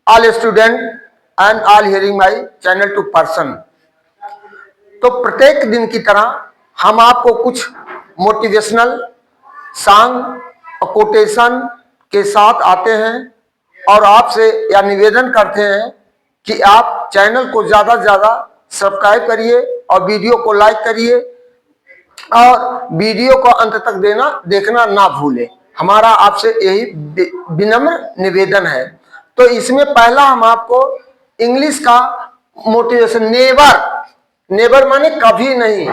all student and all hearing my channel to person। तो प्रत्येक दिन की तरह हम आपको कुछ मोटिवेशनल सॉन्ग और कोटेशन के साथ आते हैं और आपसे यह निवेदन करते हैं कि आप चैनल को ज़्यादा से ज़्यादा सब्सक्राइब करिए और वीडियो को लाइक करिए और वीडियो को अंत तक देखना ना भूलें। हमारा आपसे यही विनम्र निवेदन है। तो इसमें पहला हम आपको इंग्लिश का मोटिवेशन, नेवर माने कभी नहीं,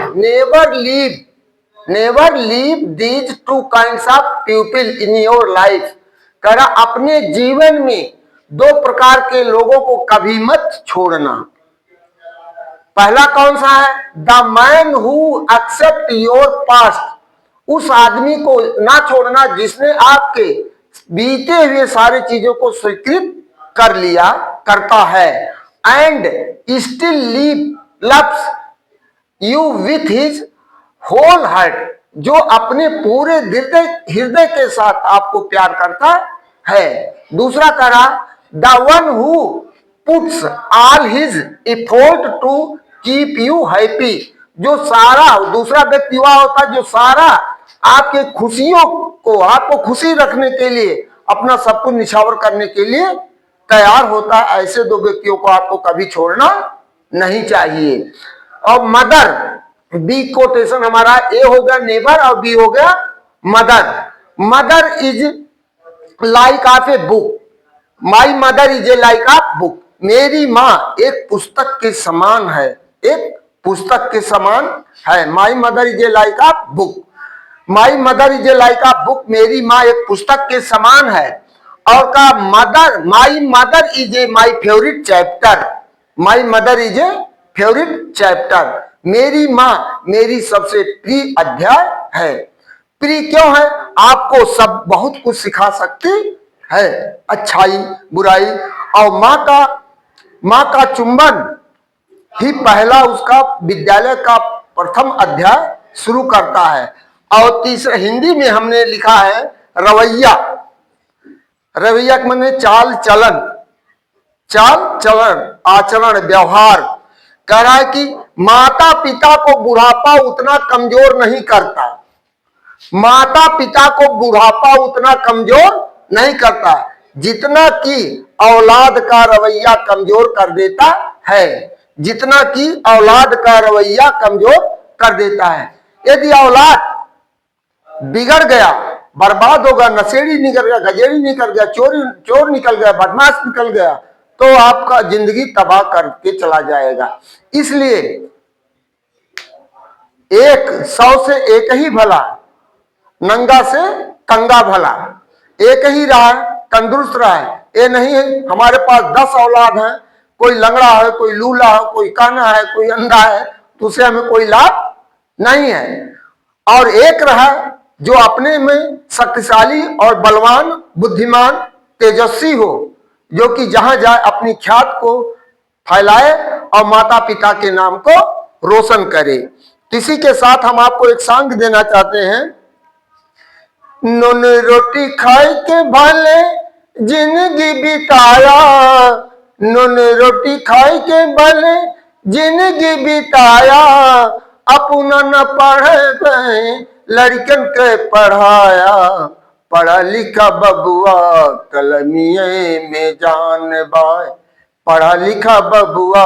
never leave these two kinds of people in your life. कह रहा अपने जीवन में दो प्रकार के लोगों को कभी मत छोड़ना। पहला कौन सा है? The man who accept your past. उस आदमी को ना छोड़ना जिसने आपके बीते हुए सारी चीजों को स्वीकृत करता है। And still loves you with his whole heart. जो अपने पूरे हृदय के साथ आपको प्यार करता है। दूसरा करा the one who puts all his effort to keep you happy. जो सारा दूसरा व्यक्ति हुआ होता है जो सारा आपके खुशियों को, आपको खुशी रखने के लिए अपना सब कुछ निछावर करने के लिए तैयार होता है। ऐसे दो व्यक्तियों को आपको कभी छोड़ना नहीं चाहिए। और मदर, बी कोटेशन हमारा ए हो गया नेवर और बी हो गया mother. Mother is like of a book, my mother is a like of book. मेरी माँ एक पुस्तक के समान है, एक पुस्तक के समान है। My mother is a like of book, my mother is a like of book. मेरी माँ एक पुस्तक के समान है। और का mother, my mother is a my favourite chapter, my mother is a favourite chapter. मेरी माँ मेरी सबसे प्रिय अध्याय है। प्रिय क्यों है? आपको सब बहुत कुछ सिखा सकती है, अच्छाई बुराई। और माँ का चुंबन ही पहला उसका विद्यालय का प्रथम अध्याय शुरू करता है। और तीसरा हिंदी में हमने लिखा है रवैया। रवैया के माने चाल चलन, आचरण, व्यवहार। कह रहा है कि माता पिता को बुढ़ापा उतना कमजोर नहीं करता, माता पिता को बुढ़ापा उतना कमजोर नहीं करता जितना कि औलाद का रवैया कमजोर कर देता है, जितना कि औलाद का रवैया कमजोर कर देता है। यदि औलाद बिगड़ गया, बर्बाद होगा, नशेड़ी निकल गया, गजेड़ी निकल गया, चोर निकल गया, बदमाश निकल गया, तो आपका जिंदगी तबाह करके चला जाएगा। इसलिए 100 से एक ही भला, नंगा से तंगा भला। एक ही रहा तंदुरुस्त रहा है, ये नहीं है हमारे पास 10 औलाद हैं, कोई लंगड़ा है, कोई लूला है, कोई काना है, कोई अंधा है, तो उसे हमें कोई लाभ नहीं है। और एक रहा जो अपने में शक्तिशाली और बलवान, बुद्धिमान, तेजस्वी हो, जो कि जहां जाए अपनी ख्यात को फैलाए और माता पिता के नाम को रोशन करे। इसी के साथ हम आपको एक सॉन्ग देना चाहते हैं। नून रोटी खाई के भले जिंदगी बिताया, नून रोटी खाई के भले जिंदगी बिताया। अपना न पढ़े लड़कन के पढ़ाया, पढ़ा लिखा बबुआ कलमिये में जान बाय, पढ़ा लिखा बबुआ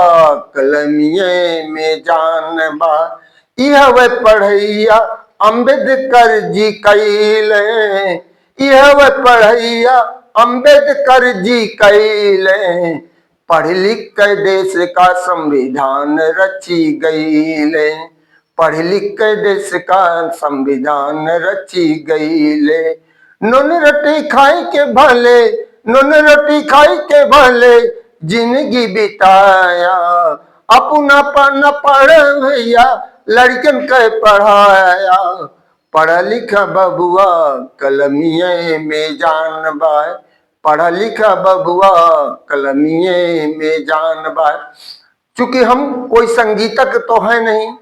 कलमिये में जान बाय। यह वे पढ़ैया अम्बेडकर जी कैले, यह वे पढ़ैया अम्बेडकर जी कैले। पढ़ लिख के देश का संविधान रची गईले, पढ़ लिख के देश का संविधान रची गईले। नून रोटी खाई के भले, नून रोटी खाई के भले जिंदगी बिताया। अपना न पढ़ भैया लड़कन के पढ़ाया, पढ़ा लिखा बबुआ कलमिये में जान बाय, पढ़ा लिखा बबुआ कलमिये में जान बाय। चूंकि हम कोई संगीतज्ञ तो है नहीं,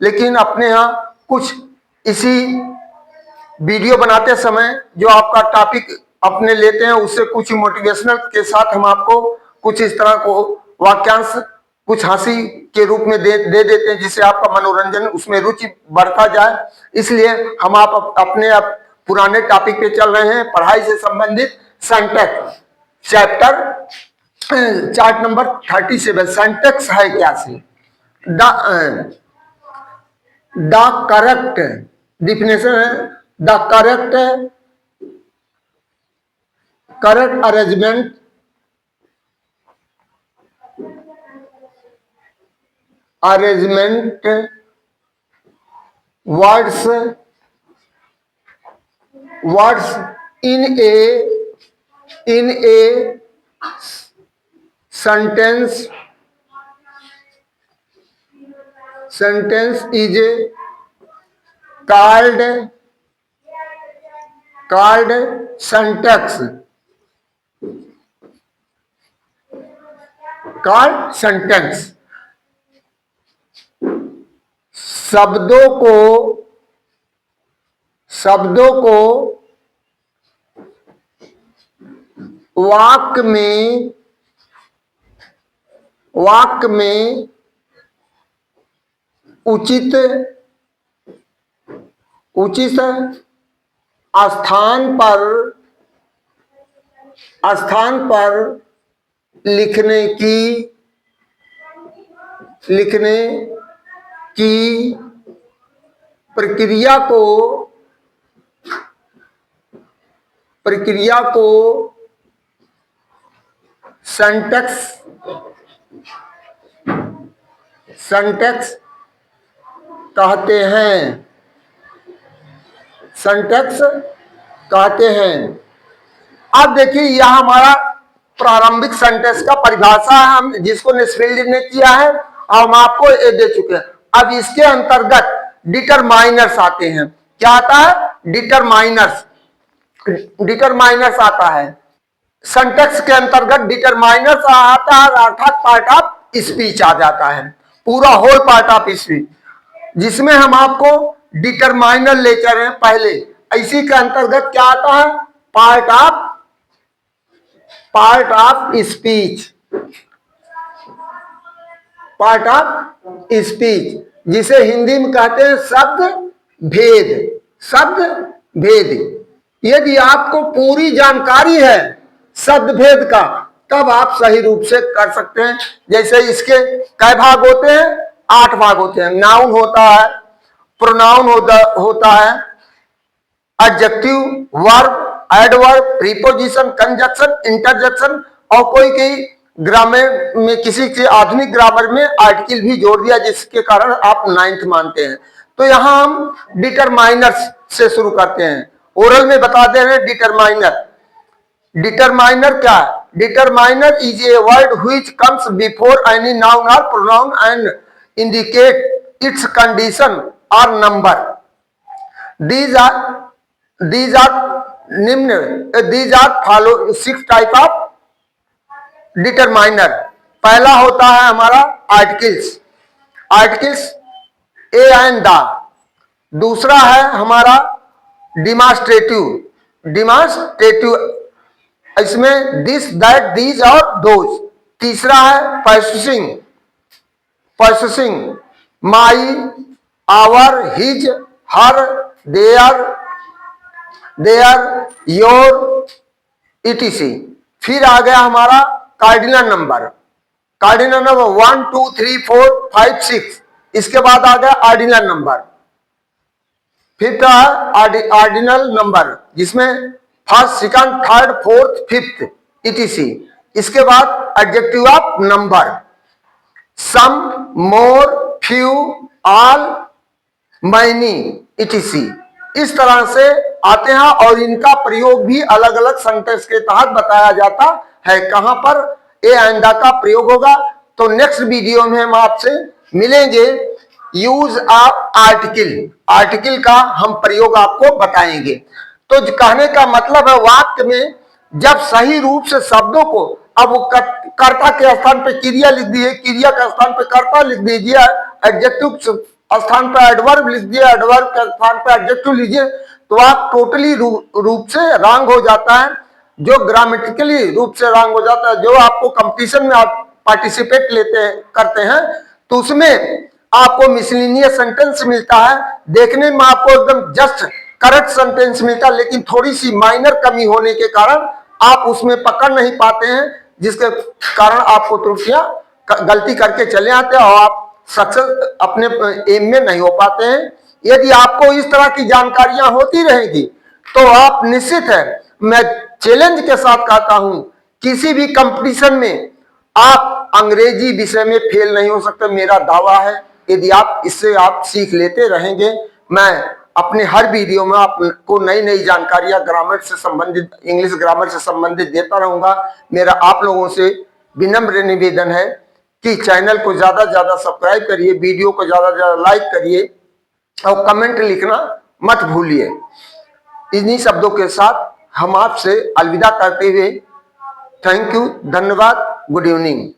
लेकिन अपने यहाँ कुछ इसी वीडियो बनाते समय जो आपका टॉपिक अपने लेते हैं उससे कुछ मोटिवेशनल के साथ हम आपको कुछ इस तरह को वाक्यांश कुछ हंसी के रूप में दे देते हैं, जिससे आपका मनोरंजन उसमें रुचि बढ़ता जाए। इसलिए हम आप अपने पुराने टॉपिक पे चल रहे हैं, पढ़ाई से संबंधित syntax chapter chart number 37। Syntax है क्या से द करेक्ट डिफिनेशन है, the correct arrangement words in a sentence is called syntax, शब्दों को वाक्य में उचित स्थान पर लिखने की प्रक्रिया को सिंटैक्स कहते हैं। अब देखिए यह हमारा प्रारंभिक सेंटेंस का परिभाषा है, हम जिसको नेस्फील्ड ने किया है और हम आपको ये दे चुके हैं। अब इसके अंतर्गत डिटरमाइनर्स आते हैं। क्या आता है? डिटरमाइनर्स आता है। सिंटैक्स के अंतर्गत डिटरमाइनर्स आता है, अर्थात पार्ट ऑफ स्पीच आ जाता है, पूरा होल पार्ट ऑफ स्पीच, जिसमें हम आपको डिटरमाइनर ले चल रहे हैं पहले। इसी के अंतर्गत क्या आता है? पार्ट ऑफ स्पीच, जिसे हिंदी में कहते हैं शब्द भेद। यदि आपको पूरी जानकारी है शब्द भेद का, तब आप सही रूप से कर सकते हैं। जैसे इसके कई भाग होते हैं? 8 भाग होते हैं। नाउन होता है, प्रोनाउन होता है, adjective, verb, adverb, preposition, conjunction, interjection, और कोई ग्रामर में, किसी के आधुनिक ग्रामर में आर्टिकल भी जोड़ दिया, जिसके कारण आप 9th मानते हैं। तो यहां हम डिटरमाइनर्स से शुरू करते हैं। ओरल में बता दे रहे हैं डिटरमाइनर क्या है? Determiner is a word which comes before any noun और pronoun and indicate its condition और number. These are follow 6 type of determiner. पहला होता है हमारा आर्टिकल्स ए एंड द। दूसरा है हमारा डिमांस्ट्रेटिव, इसमें दिस, दैट, दीज और दोज। तीसरा है possessing, my, our, his, her, their, your, etc. फिर आ गया हमारा कार्डिनल नंबर 1 2 3 4 5 6। इसके बाद आ गया ऑर्डिनल नंबर। फिफ्थ है ऑर्डिनल नंबर, जिसमें first, second, third, fourth, fifth, ETC. इसके बाद adjective of number, some, more, few, all, many, ETC. इस तरह से आते हैं और इनका प्रयोग भी अलग अलग सेंटेंस के तहत बताया जाता है। कहां पर ए आइंदा का प्रयोग होगा, तो नेक्स्ट वीडियो में हम आपसे मिलेंगे। यूज ऑफ आर्टिकल का हम प्रयोग आपको बताएंगे। तो कहने का मतलब है, वाक्य में जब सही रूप से शब्दों को, अब कर्ता के स्थान पे क्रिया लिख दीजिए, क्रिया के स्थान पे कर्ता लिख दीजिए, एडजेक्टिव स्थान पर एडवर्ब लिख दिए, एडवर्ब के स्थान पर एडजेक्टिव लीजिए, तो आप टोटली रूप से रॉन्ग हो जाता है। जो ग्रामेटिकली रूप से रॉन्ग हो जाता है, जो आपको कंपटीशन में आप पार्टिसिपेट लेते हैं करते हैं तो उसमें आपको मिसलिनियस सेंटेंस मिलता है, देखने में आपको एकदम जस्ट करेक्ट सेंटेंस मिलता है, लेकिन थोड़ी सी माइनर कमी होने के कारण आप उसमें पकड़ नहीं पाते हैं, जिसके कारण आपको त्रुटियां गलती करके चले आते हैं और आप सक्सेस अपने एम में नहीं हो पाते हैं। यदि आपको इस तरह की जानकारियां होती रहेगी तो आप निश्चित है, मैं चैलेंज के साथ कहता हूं, किसी भी कंपटीशन में आप अंग्रेजी विषय में फेल नहीं हो सकते, मेरा दावा है। यदि आप इससे आप सीख लेते रहेंगे, मैं अपने हर वीडियो में आपको नई नई जानकारियां ग्रामर से संबंधित, इंग्लिश ग्रामर से संबंधित देता रहूंगा। मेरा आप लोगों से विनम्र निवेदन है कि चैनल को ज्यादा से ज्यादा सब्सक्राइब करिए, वीडियो को ज्यादा से ज्यादा लाइक करिए और कमेंट लिखना मत भूलिए। इन्हीं शब्दों के साथ हम आपसे अलविदा करते हुए थैंक यू, धन्यवाद, गुड इवनिंग।